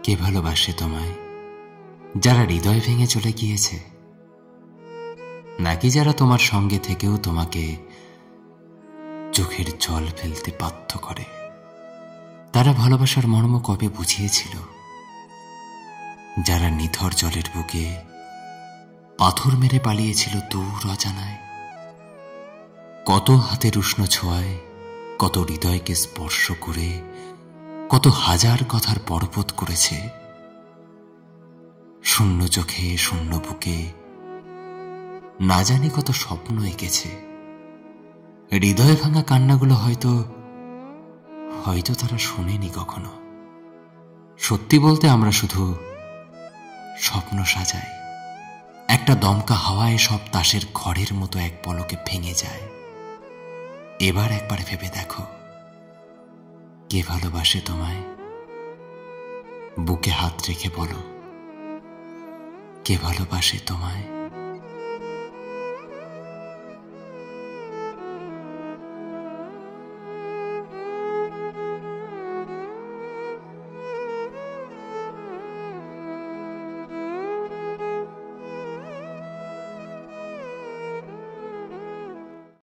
কে ভালোবাসে তোমায়? যারা হৃদয় ভেঙে চলে গিয়েছে, নাকি যারা তোমার সঙ্গে থেকেও তোমাকে চোখের জল ফেলতে বাধ্য করে? তারা ভালোবাসার মর্ম কবে বুঝিয়েছিল? যারা নিথর জলের বুকে পাথর মেরে পালিয়েছিল দূর অজানায়, কত হাতের উষ্ণ ছোঁয়ায়, কত হৃদয়কে স্পর্শ করে, কত হাজার কথার পরপত করেছে। শূন্য চোখে শূন্য বুকে না জানি কত স্বপ্ন এঁকেছে। হৃদয় ভাঙা কান্নাগুলো হয়তো হয়তো তারা শোনেনি কখনো। সত্যি বলতে আমরা শুধু স্বপ্ন সাজাই। একটা দমকা হাওয়ায় সব তাসের খড়ের মতো এক পলকে ভেঙে যায়। এবার একবার ভেবে দেখো, কে ভালোবাসে তোমায়? বুকে হাত রেখে বলো, কে ভালোবাসে তোমায়?